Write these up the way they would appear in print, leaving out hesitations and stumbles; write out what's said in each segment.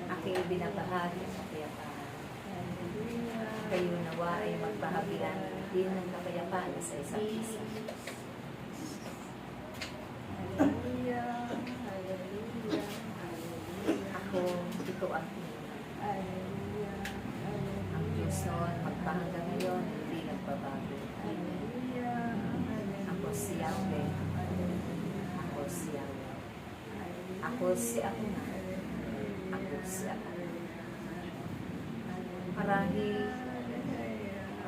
Aking ibinabahagi ang kapayapaan. Kayo nawa ay magbahagian din ng kapayapaan sa isa't isa. Ako, ito ang Panginoon. Ang Diyos noon, magpahanggang ngayon, hindi nagbabago. Ako si Yahweh. Ako si Yahweh. Ako si ako na. Ako si ako.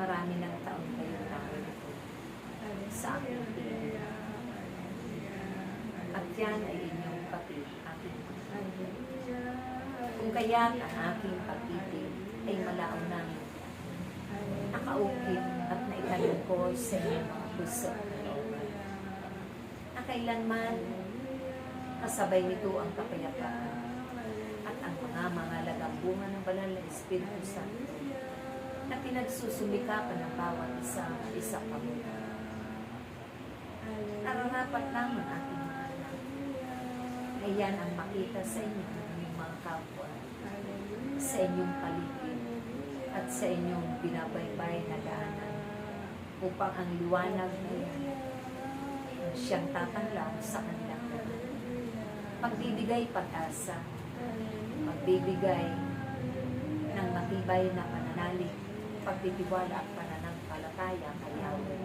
Marami ng taon kayo namin ito sa aking tingin. At yan ay inyong pati aking pagkain. Kung kaya't ang aking pag-ibig ay malao nang nakaukit at naitanim ko sa inyong mga puso na kailanman kasabay nito ang kapayapaan at ang mga lagambunga ng banal na Espiritu Santo na pinagsusumikapan ng bawat isa pa muna. Nararapat lamang aking mga anak na iyan ang makita sa inyo ng inyong mga kapwa, sa inyong paligid, at sa inyong binabaybay na daanan upang ang liwanag na iyan siyang tatanlaw sa kanilang daan. Pagbibigay pag-asa, pagbibigay ng matibay na pananalig, pagtitiwala at pananampalataya kay Yahweh.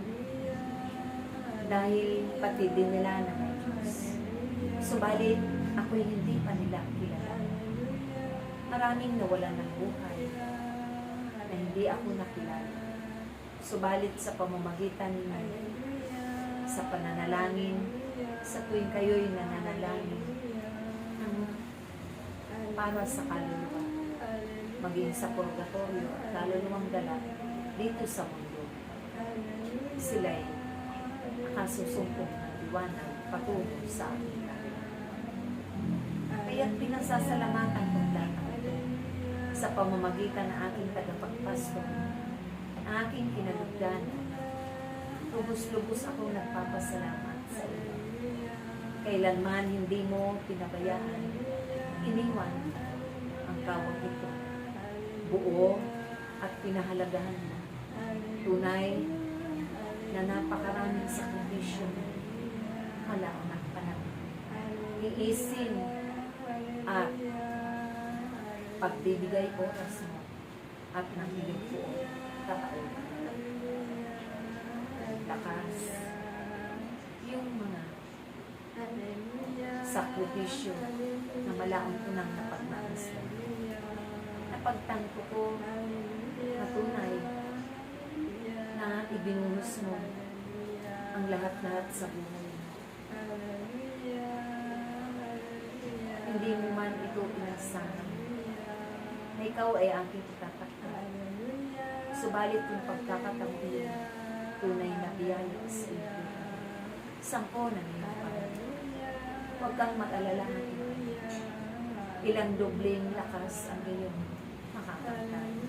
Dahil pati din nila na may Diyos. Subalit, ako'y hindi pa nila kilala. Maraming nawalan ng buhay na hindi ako nakilala. Subalit sa pamamagitan ninyo, sa pananalangin, sa tuwing kayo'y nananalangin, para sa kaluluwa, maging sa purgatorio at kaluluwang dala dito sa mundo. Sila'y nakasusumpong ng liwanag patungo sa amin. Kaya't pinasasalamatan kong lahat ito sa pamamagitan ng aking tagapagpasto, ang aking kinalugdanan. Lubos-lubos akong nagpapasalamat sa iyo. Kailanman hindi mo pinabayaan, iniwan ang kawang ito. Buo at pinahalagahan mo. Tunay na napakaraming sakripisyo halaan ang panahon. Iisin at pagbibigay oras mo at ng iyong buo tataon. Lakas yung mga sakripisyo na malaong unang napagmamasdan. Napagtanto ko na tunay na ibinuhos mo ang lahat-lahat sa buhay. Hindi mo man ito inasahan na ikaw ay aking itatakal. Subalit yung pagkakataon yun, tunay na biyaya sa iyo. Sampo na niyo. Huwag kang mag-alala. Ilang dobling lakas ang iyong makakamtan.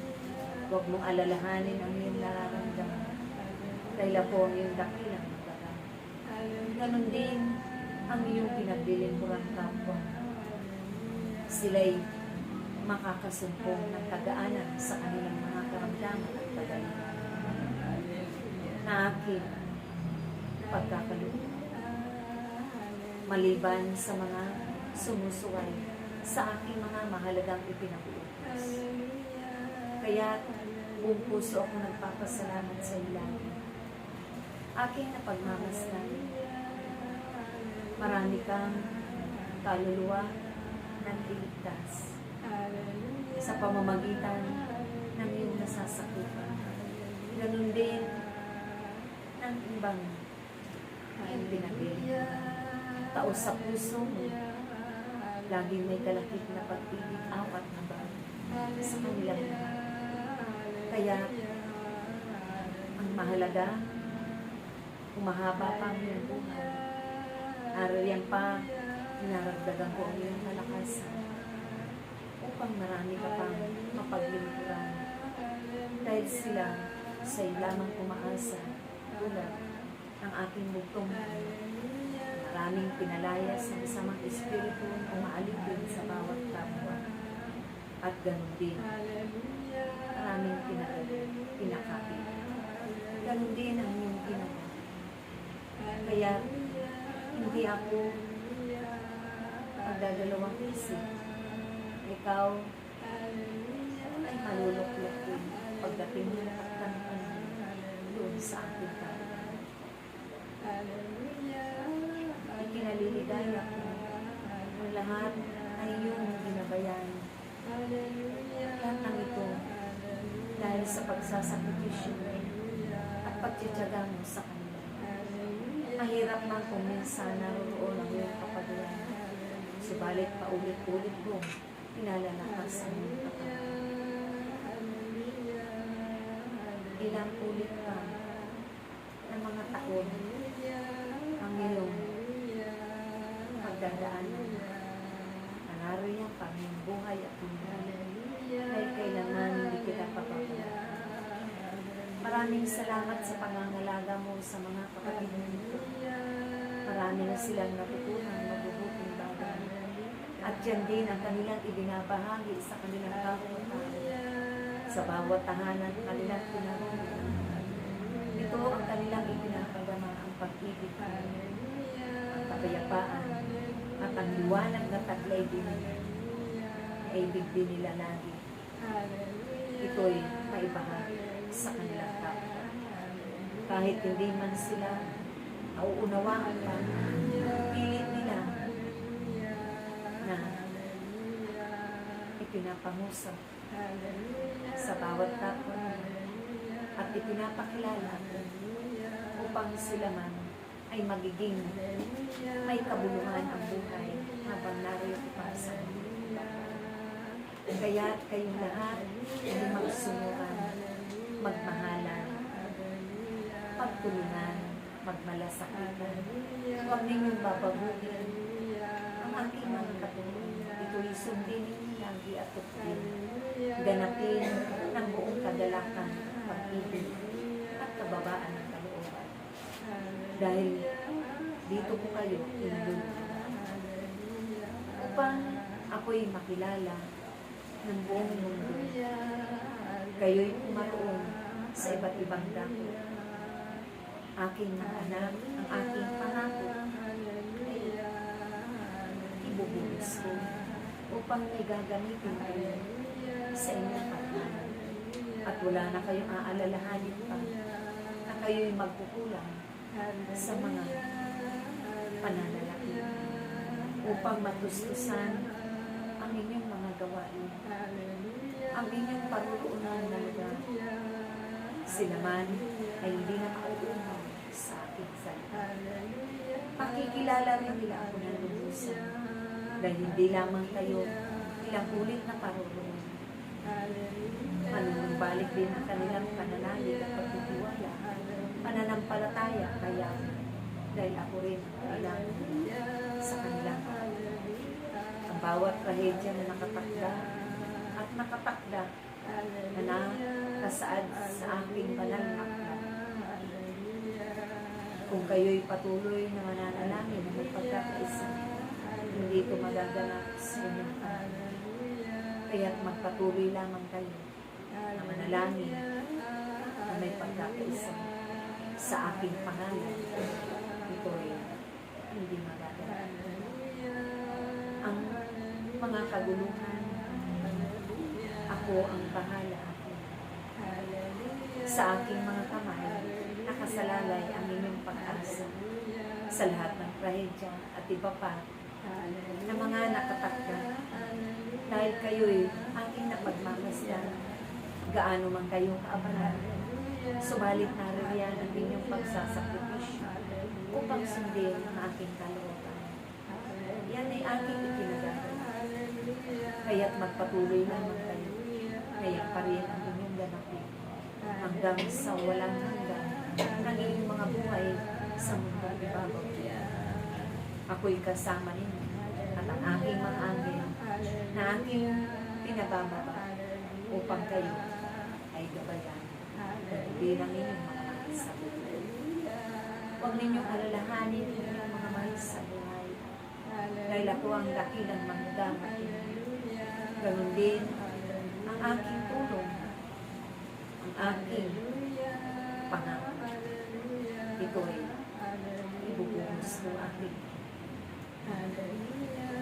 Huwag mong alalahanin ang iyong nararamdaman. Dahil po ang iyong dakilang magagamit. Ganon din ang iyong pinaglilingkurang kapwa. Sila'y makakasumpong ng kagaanan sa kanilang mga karamdaman at pagalingan na aking pagkakalugod. Maliban sa mga sumusuway sa aking mga mahalagang ipinabuutos. Kaya buong puso ako nagpapasalamat sa ilan. Aking napagmamasdan. Marami kang kaluluwa ng iligtas sa pamamagitan ng iyong nasasakupan. Ganun din ng ibang iyong pinag-iligtas. Taos sa puso mo, laging may kalakip na pag-ibig awat na ba sa kanilang lahat. Kaya, ang mahalaga, umahaba pa ang iyong buhay. Araw pa, naragdagan ko ang iyong kalakasan upang marami ka pang mapaglingkuran. Dahil sila sa lamang umaasa tulad ng aking bugtong Maraming pinalayas ng masamang espiritu na umaalipin sa bawat kapwa. At ganun din, maraming pinakapit. Ganun din ang iyong ginawa. Kaya hindi ako magdadalawang isip. Ikaw ay maluluklok din pagdating ng pagtanong doon sa ating katawan. Ikinaliligaya ko ang lahat ay iyong ginabayan. Lahat ng ito dahil sa pagsasakripisyo at pagtsitsaga mo sa kanila. Mahirap man kung minsan naroon ang iyong kapagayan. Subalit paulit-ulit ko pinalalakas ang iyong katawan. Ilang ulit pa ng mga taon ang iyong pagdadaanan. Nanariyan pa ang iyong buhay at buhay. Dahil kailangan hindi kita papabayaan. Maraming salamat sa pangangalaga mo sa mga kapatid mo nito. Marami na silang natutunan mabubuting bagay. At yan din ang kanilang ibinabahagi sa kanilang kapwa-tao. Sa bawat tahanan kanilang pinaroonan. Ito ang kanilang ipinapadama ang pag-ibig mo, ang kapayapaan, at ang liwanag na taglay din ay ibig din nila lagi. Ito'y maibahagi sa kanilang kapwa. Kahit hindi man sila nauunawaan pa, pilit nila na ipinapangusap sa bawat kapwa at ipinapakilala upang sila man ay magiging may kabuluhan ang buhay habang narito pa sa mundo. Kaya kayong lahat ay magsunuran, magmahalan, pagtulungan, magmalasakitan. Huwag ninyong babaguhin ang aking mga katulong. Ito'y sundin ninyo lagi at tutuin. Ganapin ng buong kadalakan, pag-ibig at kababaan ng kalooban. Dahil dito ko kayo inulungan upang ako'y makilala ng buong mundo. Kayo'y pumaroon sa iba't ibang dako. Aking mga anak, ang aking pangako ay ibubuhos ko upang may gagamitin kayo sa inyong pagkanan. At wala na kayong aalalahanin pa na kayo'y magkukulang sa mga pananalaki upang matustusan ang inyong mga gawain, ang inyong paruroonan na lugar. Sila man ay hindi na mauunaw sa aking salita. Pakikilala rin nila ako ng lubusan dahil hindi lamang kayo ilang ulit na paruroonan. Manunumbalik din ang kanilang pananalig at pagtitiwala, pananampalataya kaya dahil ako rin ilang sa kanilang ang bawat trahedya na nakatakda at nakatakda na nakasaad sa aking banal na aklat. Kung kayo'y patuloy na mananalangin na may pagkakaisa, hindi ito magaganap sa inyong panahon. Kaya't magpatuloy lamang kayo na manalangin na may pagkakaisa sa aking pangalan. Ito'y hindi magaganap. Ang mga kaguluhan, ako ang bahala. Sa aking mga kamay, nakasalalay ang inyong pag-asa sa lahat ng trahedya at iba pa na mga nakatakda. Dahil kayo'y aking napagmamasdan, gaano man kayong kaabalan, subalit naririyan ang inyong pagsasakripisyo upang sundin ang aking kalooban. Yan ay aking itinagagawa. Kaya't magpatuloy lamang kayo. Kaya pa rin ang inyong ganapin hanggang sa walang hanggan ng inyong mga buhay sa mundong ibabaw. Ako'y kasama ninyo at ang aking mga anghel na aking pinabababa upang kayo ay gabayan bilang inyong mga mahisagot. Huwag ninyong alalahanin inyong mga mahisagot ako ang dakilang manggamat. Ganon din ang aking tulong, ang aking pangako. Ito'y ibubuhos ng aking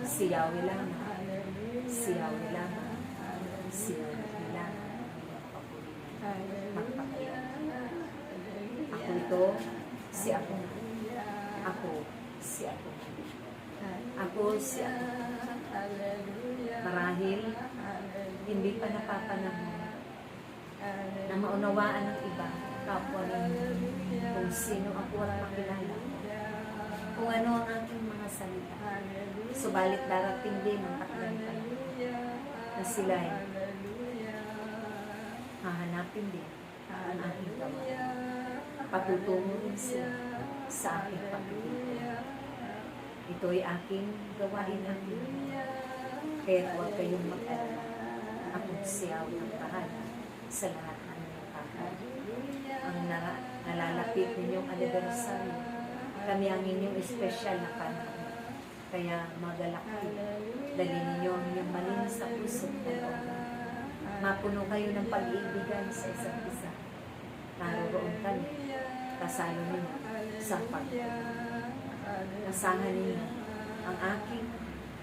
siyawi lamang, siyawi lamang, siyawi lamang, magpakaya. Ako ito, si ako. Ako, si ako. Ako, si ako. Marahil, hindi pa napapanahon na maunawaan ng iba, kapwa ninyo, kung sino ako at makilala ko, kung ano ang aking mga salita. Subalit darating din ang takdang na sila ay hahanapin din ang aking kamay. Patutungo rin sila sa aking pagpipili. Ito'y aking gawain aking. Kaya huwag kayong mag-alala. Akong siyaw ng bahala sa lahat ng inyong kakal. Ang nalalapit ninyong anibersaryo, kami ang inyong espesyal na panahon. Kaya magalak kayo. Dali ninyo ang inyong malinis na puso at kalooban. Mapuno kayo ng pag-iibigan sa isa't isa. Naroroon kami. Kasalo ninyo sa pagkakas. Nasahan ninyo ang aking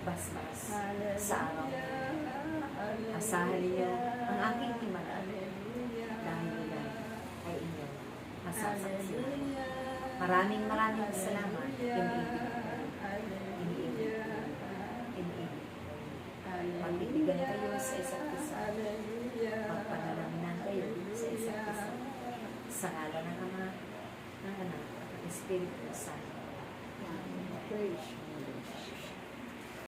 basbas sa araw. Asahan ninyo ang aking himala dahil yan ay inyong masasaksihan. Maraming salamat. Iniibig. Magbibigyan kayo sa isa't isa. Magpanalangin kayo sa isa't isa. Sa ngalan ng Ama, ng Anak, ng Espiritu Santo. Praise